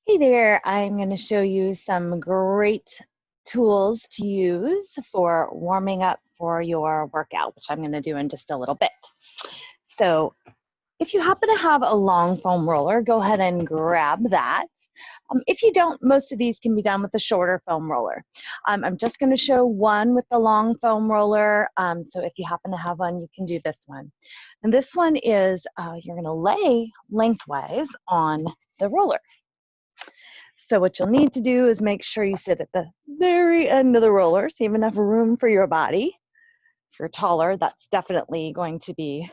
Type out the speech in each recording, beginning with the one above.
Hey there, I'm going to show you some great tools to use for warming up for your workout, which I'm going to do in just a little bit. So if you happen to have a long foam roller, go ahead and grab that. If you don't, most of these can be done with a shorter foam roller. I'm just going to show one with the long foam roller. So if you happen to have one, you can do this one. And this one is, you're going to lay lengthwise on the roller. So what you'll need to do is make sure you sit at the very end of the roller so you have enough room for your body. If you're taller, that's definitely going to be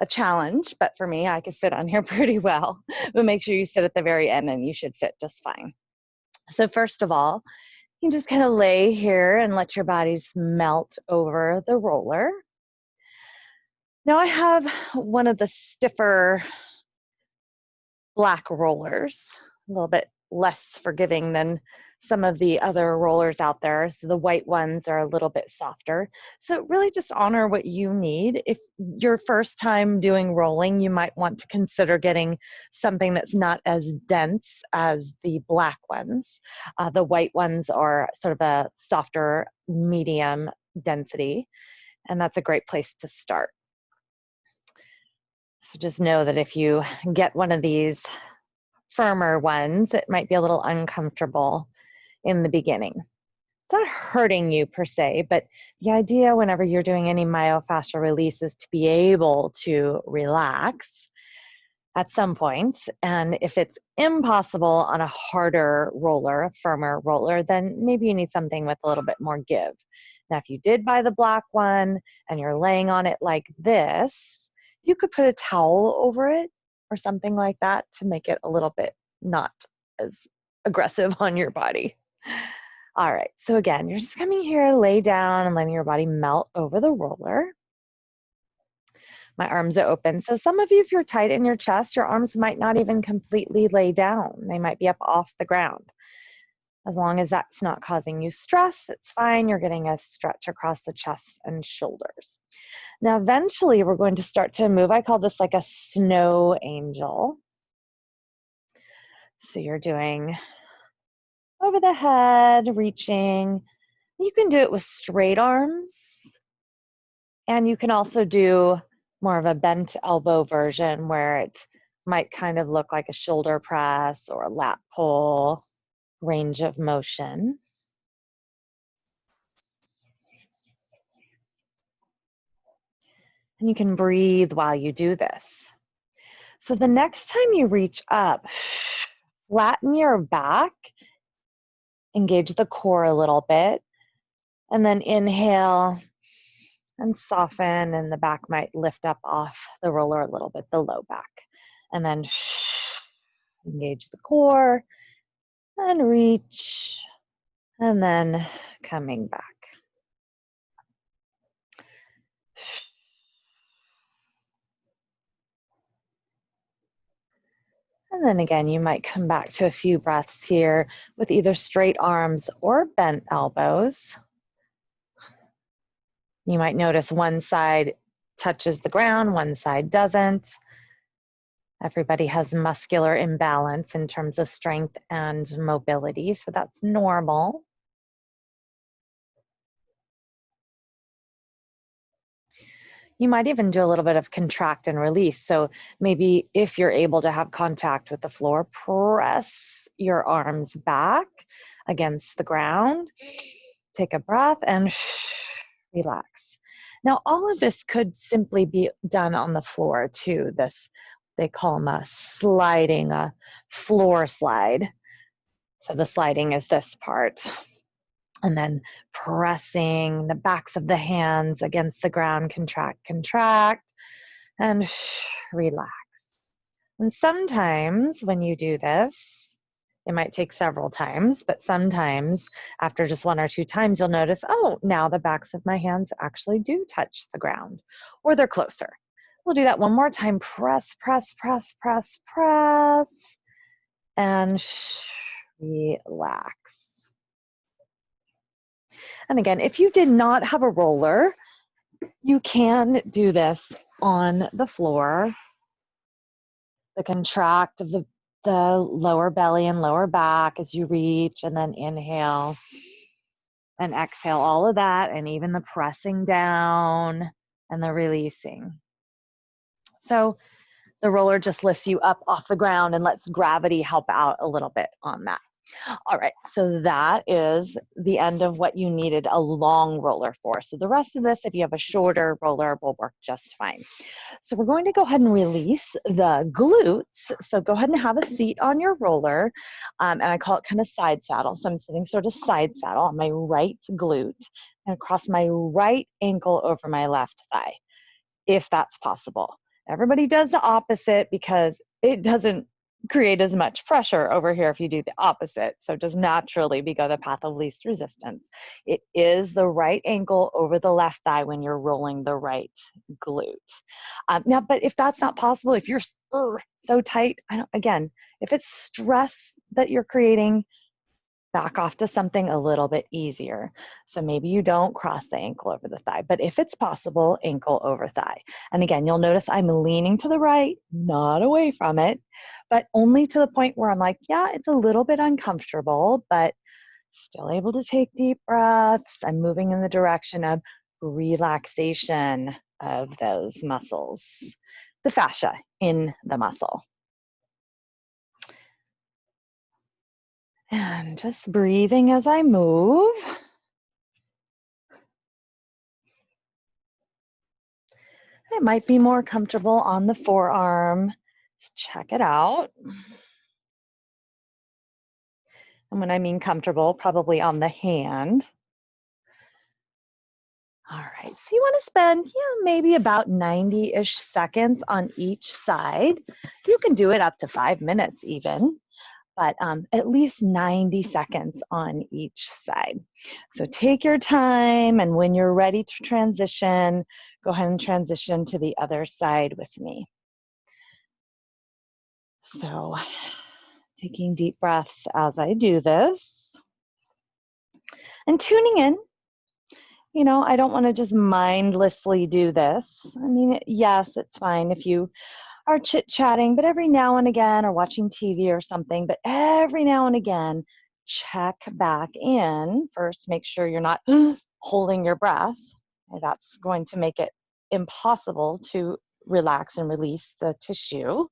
a challenge, but for me, I could fit on here pretty well. But make sure you sit at the very end and you should fit just fine. So first of all, you can just kind of lay here and let your body melt over the roller. Now I have one of the stiffer black rollers, a little bit less forgiving than some of the other rollers out there. So the white ones are a little bit softer. So really just honor what you need. If your first time doing rolling, you might want to consider getting something that's not as dense as the black ones. The white ones are sort of a softer, medium density, and that's a great place to start. So just know that if you get one of these firmer ones, it might be a little uncomfortable in the beginning. It's not hurting you per se, but the idea whenever you're doing any myofascial release is to be able to relax at some point. And if it's impossible on a harder roller, a firmer roller, then maybe you need something with a little bit more give. Now, if you did buy the black one and you're laying on it like this, you could put a towel over it or something like that to make it a little bit not as aggressive on your body. All right, so again, you're just coming here, lay down and letting your body melt over the roller. My arms are open. So some of you, if you're tight in your chest, your arms might not even completely lay down. They might be up off the ground. As long as that's not causing you stress, it's fine. You're getting a stretch across the chest and shoulders. Now, eventually, we're going to start to move. I call this like a snow angel. So you're doing over the head, reaching. You can do it with straight arms. And you can also do more of a bent elbow version where it might kind of look like a shoulder press or a lat pull range of motion. And you can breathe while you do this. So the next time you reach up, flatten your back, engage the core a little bit, and then inhale and soften, and the back might lift up off the roller a little bit, the low back. And then engage the core and reach, and then coming back. And then again, you might come back to a few breaths here with either straight arms or bent elbows. You might notice one side touches the ground, one side doesn't. Everybody has muscular imbalance in terms of strength and mobility, so that's normal. You might even do a little bit of contract and release. So maybe if you're able to have contact with the floor, press your arms back against the ground. Take a breath and relax. Now, all of this could simply be done on the floor too. This, they call them a sliding, a floor slide. So the sliding is this part. And then pressing the backs of the hands against the ground, contract, contract, and relax. And sometimes when you do this, it might take several times, but sometimes after just one or two times, you'll notice, oh, now the backs of my hands actually do touch the ground, or they're closer. We'll do that one more time. Press, press, press, press, press, and relax. And again, if you did not have a roller, you can do this on the floor. The contract of the the lower belly and lower back as you reach, and then inhale and exhale, all of that, and even the pressing down and the releasing. So the roller just lifts you up off the ground and lets gravity help out a little bit on that. All right, so that is the end of what you needed a long roller for. So the rest of this, if you have a shorter roller, will work just fine. So we're going to go ahead and release the glutes. So go ahead and have a seat on your roller, and I call it kind of side saddle. So I'm sitting sort of side saddle on my right glute and across my right ankle over my left thigh, if that's possible. Everybody does the opposite because it doesn't create as much pressure over here if you do the opposite. So just naturally we go the path of least resistance. It is the right ankle over the left thigh when you're rolling the right glute. Now, but if that's not possible, if you're so tight, again, if it's stress that you're creating, back off to something a little bit easier. So maybe you don't cross the ankle over the thigh, but if it's possible, ankle over thigh. And again, you'll notice I'm leaning to the right, not away from it, but only to the point where I'm like, yeah, it's a little bit uncomfortable, but still able to take deep breaths. I'm moving in the direction of relaxation of those muscles, the fascia in the muscle. And just breathing as I move. It might be more comfortable on the forearm. Just check it out. And when I mean comfortable, probably on the hand. All right, so you want to spend, maybe about 90-ish seconds on each side. You can do it up to 5 minutes even, but at least 90 seconds on each side. So take your time, and when you're ready to transition, go ahead and transition to the other side with me. So taking deep breaths as I do this and tuning in. I don't want to just mindlessly do this. I mean, yes, it's fine if you are chit-chatting, but every now and again, or watching TV or something, but every now and again, check back in. First, make sure you're not holding your breath. That's going to make it impossible to relax and release the tissue.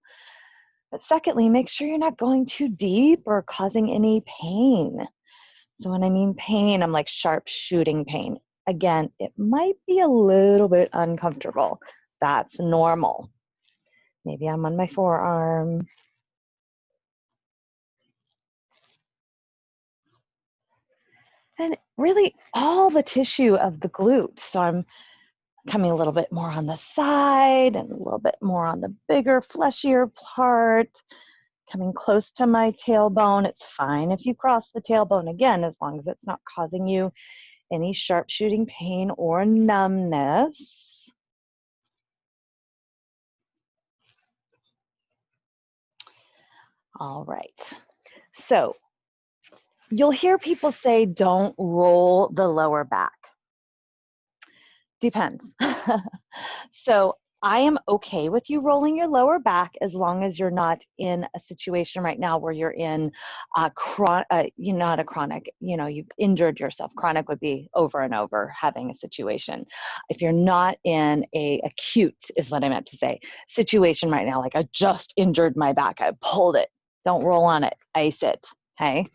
But secondly, make sure you're not going too deep or causing any pain. So when I mean pain, I'm like sharp shooting pain. Again, it might be a little bit uncomfortable. That's normal. Maybe I'm on my forearm. And really all the tissue of the glute. So I'm coming a little bit more on the side and a little bit more on the bigger, fleshier part. Coming close to my tailbone. It's fine if you cross the tailbone again, as long as it's not causing you any sharp shooting pain or numbness. All right. So you'll hear people say, don't roll the lower back. Depends. So I am okay with you rolling your lower back as long as you're not in a situation right now where you're in you're not a chronic, you've injured yourself. Chronic would be over and over having a situation. If you're not in a acute, is what I meant to say, situation right now, like I just injured my back, I pulled it, don't roll on it, ice it, okay?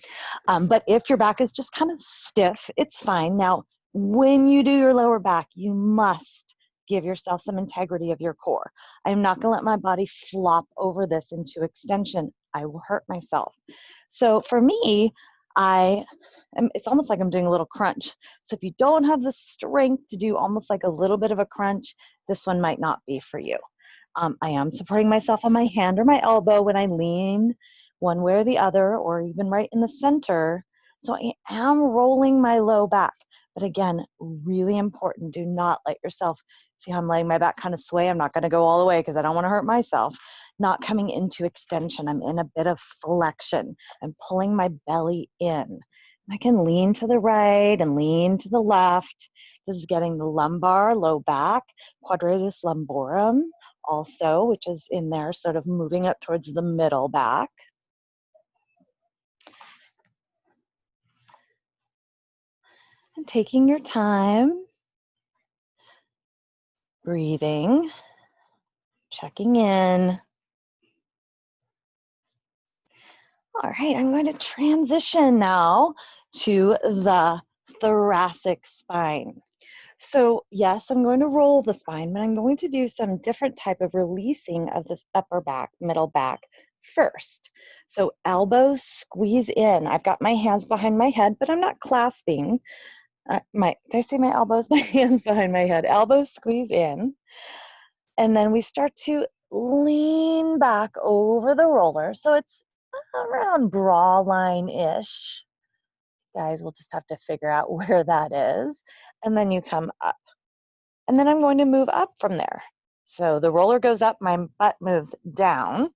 But if your back is just kind of stiff, it's fine. Now, when you do your lower back, you must give yourself some integrity of your core. I'm not going to let my body flop over this into extension. I will hurt myself. So for me, it's almost like I'm doing a little crunch. So if you don't have the strength to do almost like a little bit of a crunch, this one might not be for you. I am supporting myself on my hand or my elbow when I lean one way or the other, or even right in the center. So I am rolling my low back. But again, really important, do not let yourself, see how I'm letting my back kind of sway? I'm not going to go all the way because I don't want to hurt myself. Not coming into extension. I'm in a bit of flexion. I'm pulling my belly in. I can lean to the right and lean to the left. This is getting the lumbar, low back, quadratus lumborum also, which is in there sort of moving up towards the middle back. And taking your time, breathing, checking in. All right, I'm going to transition now to the thoracic spine. So yes, I'm going to roll the spine, but I'm going to do some different type of releasing of this upper back, middle back first. So elbows squeeze in. I've got my hands behind my head, but I'm not clasping. Did I say my elbows? My hands behind my head. Elbows squeeze in. And then we start to lean back over the roller. So it's around bra line-ish. Guys, we'll just have to figure out where that is. And then you come up. And then I'm going to move up from there. So the roller goes up, my butt moves down,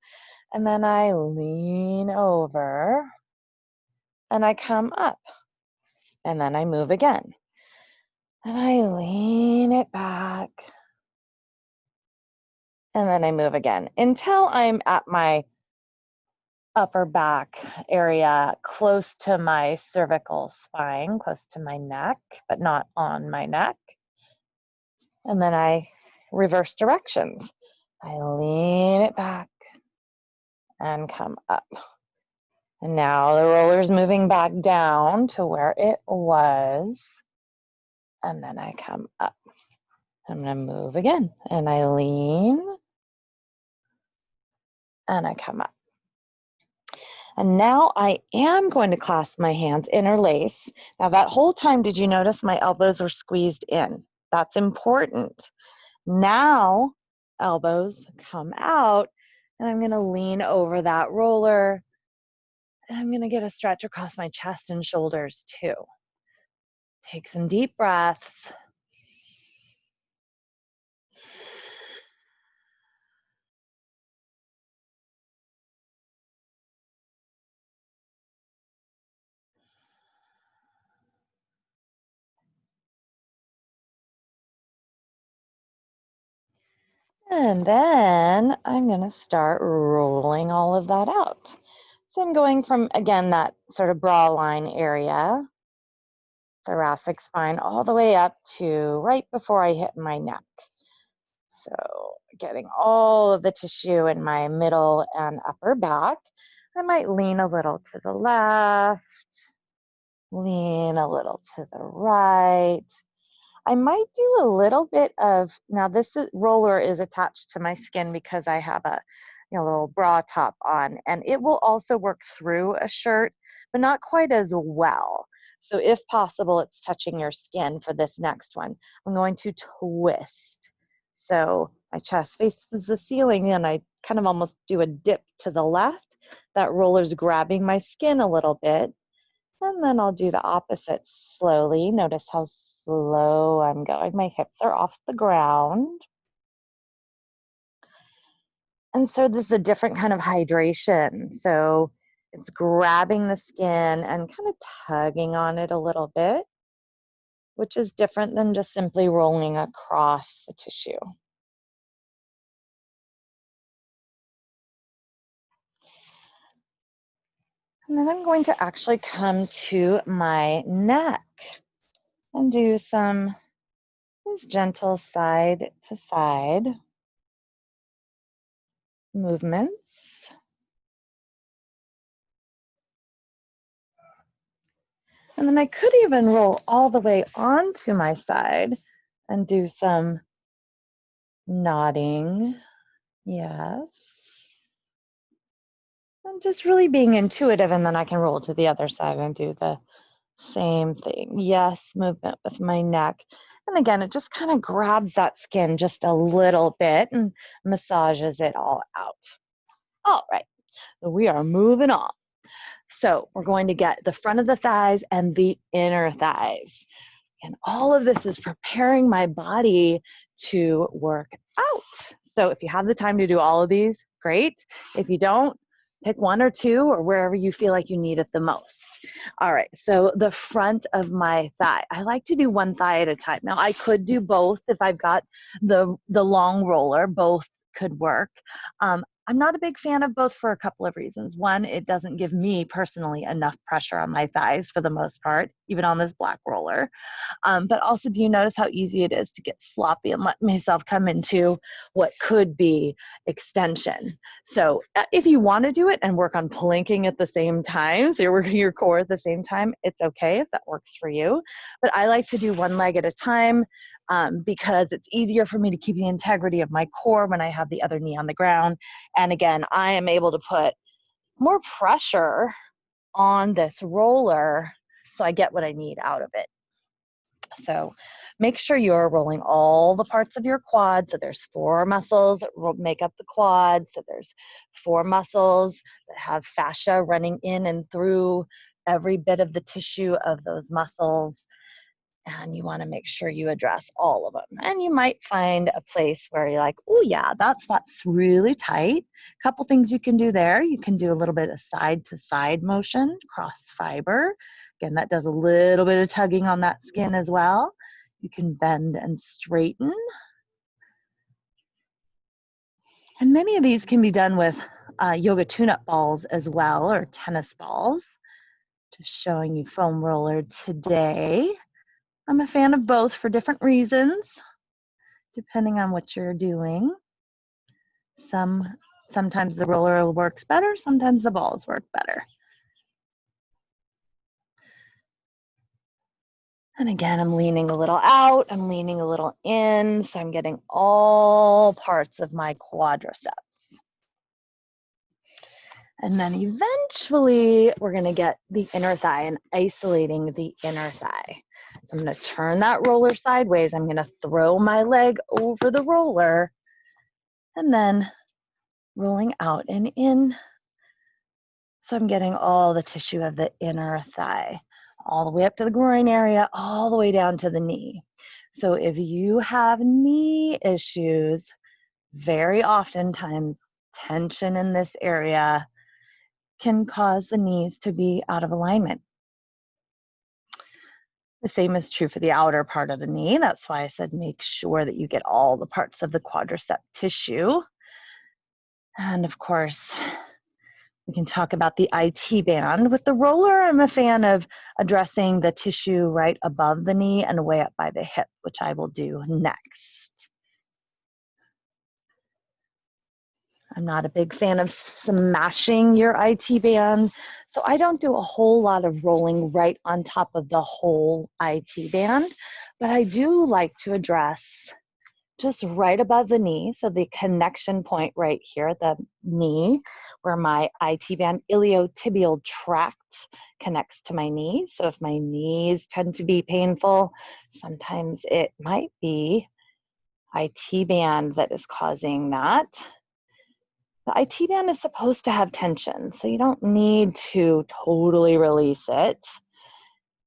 and then I lean over, and I come up, and then I move again. And I lean it back, and then I move again until I'm at my upper back area, close to my cervical spine, close to my neck, but not on my neck. And then I reverse directions. I lean it back and come up. And now the roller's moving back down to where it was. And then I come up. I'm going to move again. And I lean. And I come up. And now I am going to clasp my hands, interlace. Now that whole time, did you notice my elbows were squeezed in? That's important. Now, elbows come out, and I'm going to lean over that roller, and I'm going to get a stretch across my chest and shoulders too. Take some deep breaths. And then I'm going to start rolling all of that out. So I'm going from, again, that sort of bra line area, thoracic spine, all the way up to right before I hit my neck. So getting all of the tissue in my middle and upper back. I might lean a little to the left, lean a little to the right. I might do a little bit of, now this roller is attached to my skin because I have a little bra top on, and it will also work through a shirt, but not quite as well. So if possible, it's touching your skin for this next one. I'm going to twist. So my chest faces the ceiling and I kind of almost do a dip to the left. That roller's grabbing my skin a little bit. And then I'll do the opposite slowly. Notice how slow I'm going. My hips are off the ground. And so this is a different kind of hydration. So it's grabbing the skin and kind of tugging on it a little bit, which is different than just simply rolling across the tissue. And then I'm going to actually come to my neck and do some gentle side to side movements. And then I could even roll all the way onto my side and do some nodding. Yes. I'm just really being intuitive, and then I can roll to the other side and do the same thing. Yes, movement with my neck. And again, it just kind of grabs that skin just a little bit and massages it all out. All right, so we are moving on. So we're going to get the front of the thighs and the inner thighs. And all of this is preparing my body to work out. So if you have the time to do all of these, great. If you don't, pick one or two or wherever you feel like you need it the most. All right, so the front of my thigh. I like to do one thigh at a time. Now I could do both if I've got the long roller, both could work. I'm not a big fan of both for a couple of reasons. One, it doesn't give me personally enough pressure on my thighs for the most part, even on this black roller. But also, do you notice how easy it is to get sloppy and let myself come into what could be extension? So if you want to do it and work on planking at the same time, so you're working your core at the same time, it's okay if that works for you. But I like to do one leg at a time because it's easier for me to keep the integrity of my core when I have the other knee on the ground. And again, I am able to put more pressure on this roller so I get what I need out of it. So make sure you're rolling all the parts of your quad. So there's 4 muscles that make up the quad. So there's 4 muscles that have fascia running in and through every bit of the tissue of those muscles. And you want to make sure you address all of them. And you might find a place where you're like, oh yeah, that's really tight. A couple things you can do there. You can do a little bit of side to side motion, cross fiber. Again, that does a little bit of tugging on that skin as well. You can bend and straighten. And many of these can be done with yoga tune-up balls as well, or tennis balls. Just showing you foam roller today. I'm a fan of both for different reasons, depending on what you're doing. Sometimes the roller works better, sometimes the balls work better. And again, I'm leaning a little out, I'm leaning a little in, so I'm getting all parts of my quadriceps. And then eventually, we're gonna get the inner thigh and isolating the inner thigh. So I'm gonna turn that roller sideways. I'm gonna throw my leg over the roller and then rolling out and in. So I'm getting all the tissue of the inner thigh, all the way up to the groin area, all the way down to the knee. So if you have knee issues, very oftentimes tension in this area can cause the knees to be out of alignment. The same is true for the outer part of the knee. That's why I said make sure that you get all the parts of the quadricep tissue. And of course, we can talk about the IT band. With the roller, I'm a fan of addressing the tissue right above the knee and way up by the hip, which I will do next. I'm not a big fan of smashing your IT band, so I don't do a whole lot of rolling right on top of the whole IT band, but I do like to address just right above the knee, so the connection point right here at the knee, where my IT band iliotibial tract connects to my knee. So if my knees tend to be painful, sometimes it might be IT band that is causing that. The IT band is supposed to have tension, so you don't need to totally release it.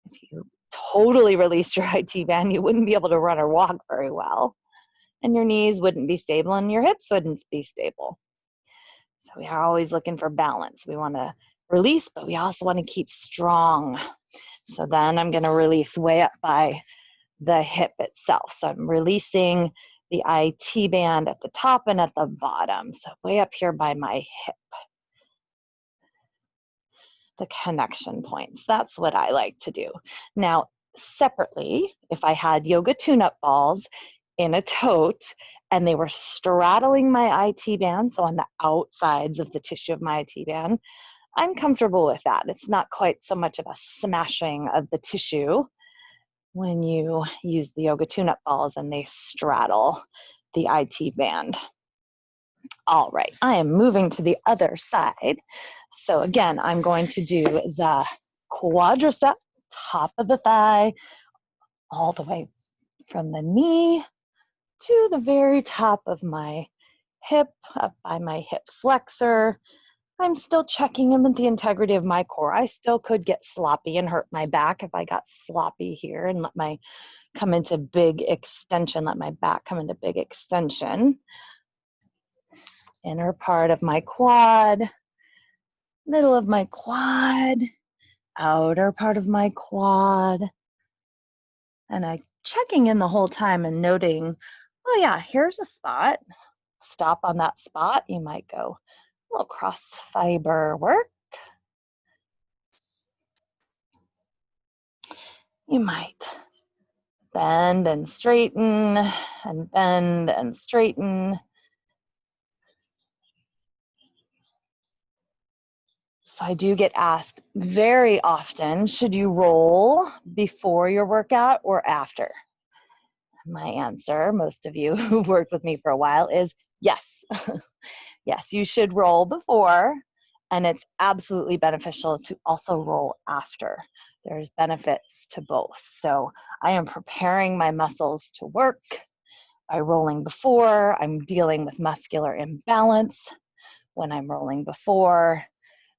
If you totally released your IT band, you wouldn't be able to run or walk very well. And your knees wouldn't be stable and your hips wouldn't be stable. So we are always looking for balance. We want to release, but we also want to keep strong. So then I'm going to release way up by the hip itself. So I'm releasing the IT band at the top and at the bottom. So way up here by my hip. The connection points. That's what I like to do. Now, separately, if I had yoga tune-up balls in a tote and they were straddling my IT band, so on the outsides of the tissue of my IT band, I'm comfortable with that. It's not quite so much of a smashing of the tissue when you use the yoga tune-up balls and they straddle the IT band. All right, I am moving to the other side. So again, I'm going to do the quadricep, top of the thigh, all the way from the knee to the very top of my hip, up by my hip flexor. I'm still checking in with the integrity of my core. I still could get sloppy and hurt my back if I got sloppy here and let my come into big extension, let my back come into big extension. Inner part of my quad, middle of my quad, outer part of my quad. And I'm checking in the whole time and noting, oh yeah, here's a spot. stop on that spot. You might go a little cross fiber work. You might bend and straighten and bend and straighten. So I do get asked very often, should you roll before your workout or after? My answer, most of you who've worked with me for a while, is yes. Yes, you should roll before, and it's absolutely beneficial to also roll after. There's benefits to both. So I am preparing my muscles to work by rolling before. I'm dealing with muscular imbalance when I'm rolling before.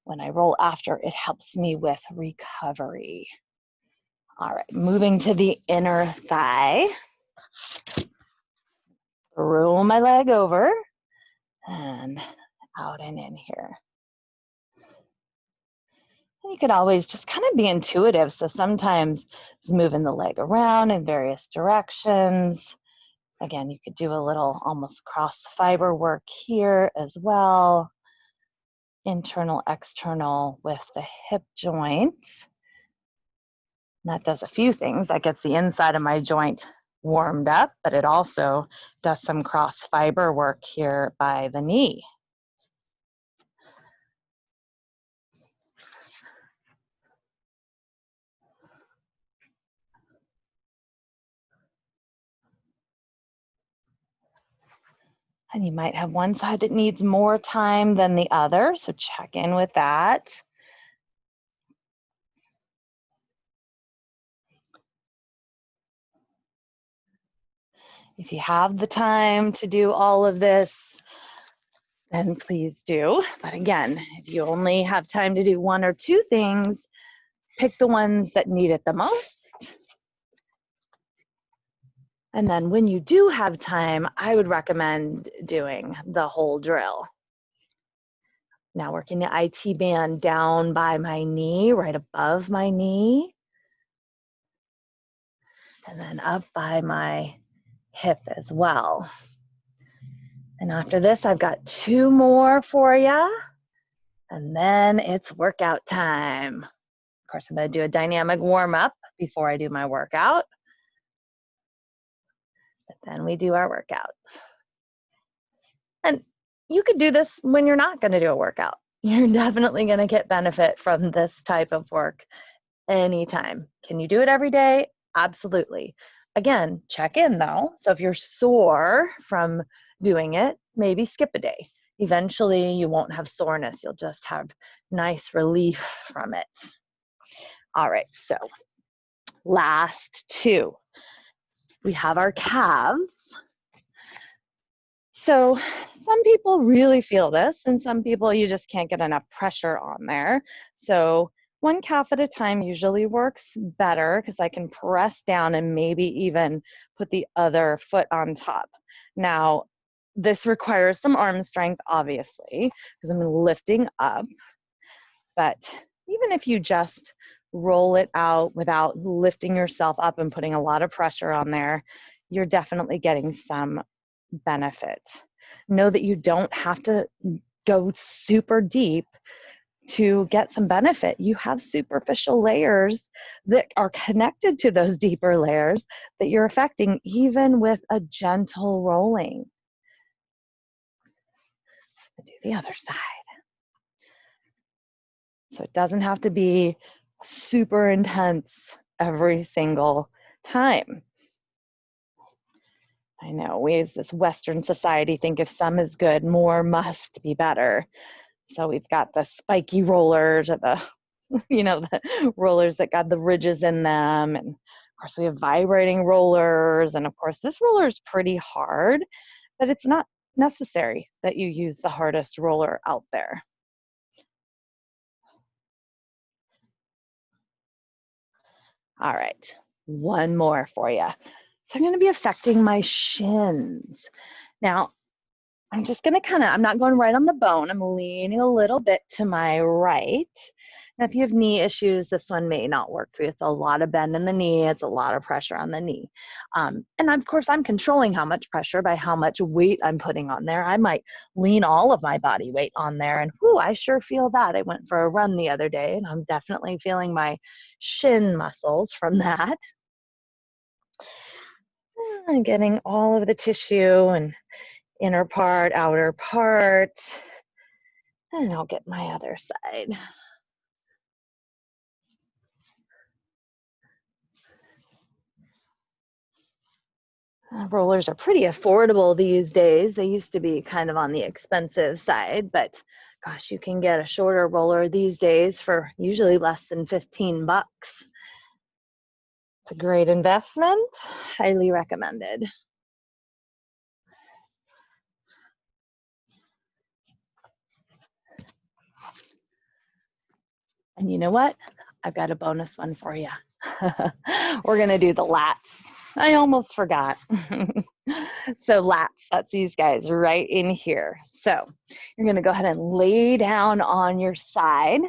When I roll after, it helps me with recovery. All right, moving to the inner thigh. Roll my leg over and out and in here. You could always just kind of be intuitive. So sometimes just moving the leg around in various directions. Again, you could do a little almost cross fiber work here as well. Internal, external with the hip joint. And that does a few things. That gets the inside of my joint warmed up, but it also does some cross fiber work here by the knee. And you might have one side that needs more time than the other, so check in with that. If you have the time to do all of this, then please do. But again, if you only have time to do one or two things, pick the ones that need it the most. And then when you do have time, I would recommend doing the whole drill. Now working the IT band down by my knee, right above my knee. And then up by my hip as well. And after this, I've got two more for you. And then it's workout time. Of course, I'm going to do a dynamic warm up before I do my workout. But then we do our workout. And you could do this when you're not going to do a workout. You're definitely going to get benefit from this type of work anytime. Can you do it every day? Absolutely. Again, check in though. So if you're sore from doing it, maybe skip a day. Eventually you won't have soreness. You'll just have nice relief from it. All right, so last two. We have our calves. So some people really feel this, and some people you just can't get enough pressure on there. So one calf at a time usually works better because I can press down and maybe even put the other foot on top. Now, this requires some arm strength, obviously, because I'm lifting up. But even if you just roll it out without lifting yourself up and putting a lot of pressure on there, you're definitely getting some benefit. Know that you don't have to go super deep to get some benefit. You have superficial layers that are connected to those deeper layers that you're affecting even with a gentle rolling. Do the other side. So it doesn't have to be super intense every single time. I know we as this Western society think if some is good, more must be better. So we've got the spiky rollers or the, the rollers that got the ridges in them. And of course we have vibrating rollers. And of course this roller is pretty hard, but it's not necessary that you use the hardest roller out there. All right, one more for you. So I'm going to be affecting my shins. Now, I'm just going to I'm not going right on the bone. I'm leaning a little bit to my right. Now, if you have knee issues, this one may not work for you. It's a lot of bend in the knee. It's a lot of pressure on the knee. And of course, I'm controlling how much pressure by how much weight I'm putting on there. I might lean all of my body weight on there, and whoo, I sure feel that. I went for a run the other day, and I'm definitely feeling my shin muscles from that. And getting all of the tissue and inner part, outer part. And I'll get my other side. Rollers are pretty affordable these days. They used to be kind of on the expensive side, but gosh, you can get a shorter roller these days for usually less than 15 bucks. It's a great investment, highly recommended. And you know what? I've got a bonus one for you. We're gonna do the lats. I almost forgot. So lats, that's these guys right in here. So you're gonna go ahead and lay down on your side,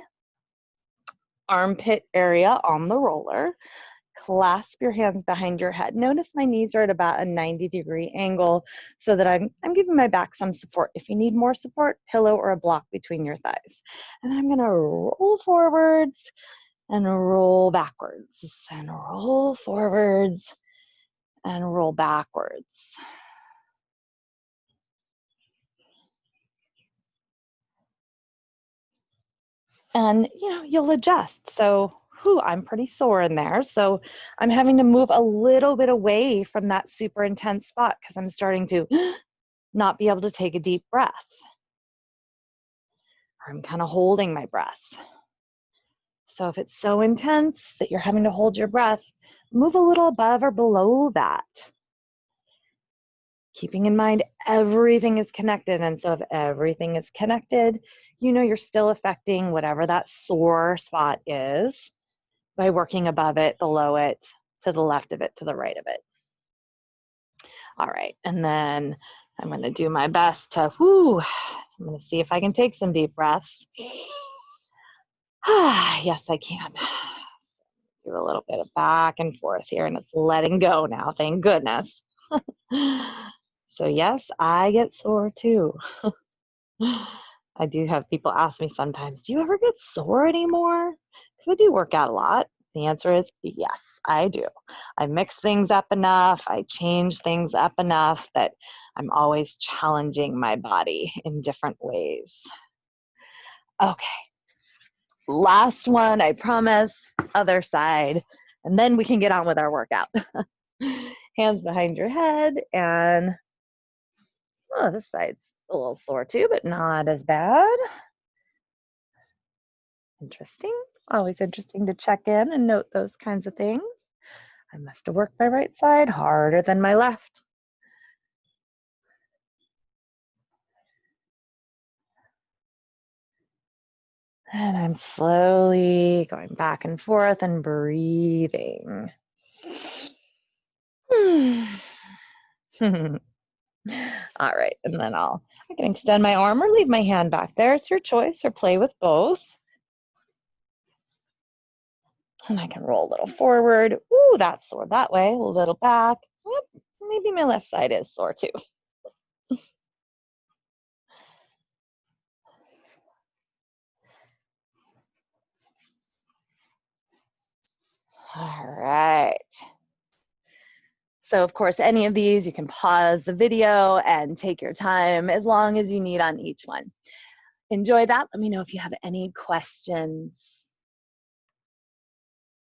armpit area on the roller. Clasp your hands behind your head. Notice my knees are at about a 90-degree angle so that I'm giving my back some support. If you need more support, pillow or a block between your thighs. And then I'm gonna roll forwards and roll backwards and roll forwards and roll backwards. And you'll adjust. So I'm pretty sore in there. So I'm having to move a little bit away from that super intense spot because I'm starting to not be able to take a deep breath. Or I'm kind of holding my breath. So if it's so intense that you're having to hold your breath, move a little above or below that. Keeping in mind everything is connected. And so if everything is connected, you're still affecting whatever that sore spot is by working above it, below it, to the left of it, to the right of it. All right, and then I'm gonna do my best to, I'm gonna see if I can take some deep breaths. Yes, I can. Do a little bit of back and forth here, and it's letting go now, thank goodness. So yes, I get sore too. I do have people ask me sometimes, do you ever get sore anymore? Because I do work out a lot. The answer is yes, I do. I mix things up enough, I change things up enough that I'm always challenging my body in different ways. Okay, last one, I promise, other side, and then we can get on with our workout. Hands behind your head, and this side's a little sore too, but not as bad. Interesting. Always interesting to check in and note those kinds of things. I must have worked my right side harder than my left. And I'm slowly going back and forth and breathing. All right, and then I can extend my arm or leave my hand back there. It's your choice, or play with both. And I can roll a little forward. Ooh, that's sore that way. A little back. Yep, maybe my left side is sore too. All right. So of course, any of these, you can pause the video and take your time as long as you need on each one. Enjoy that. Let me know if you have any questions.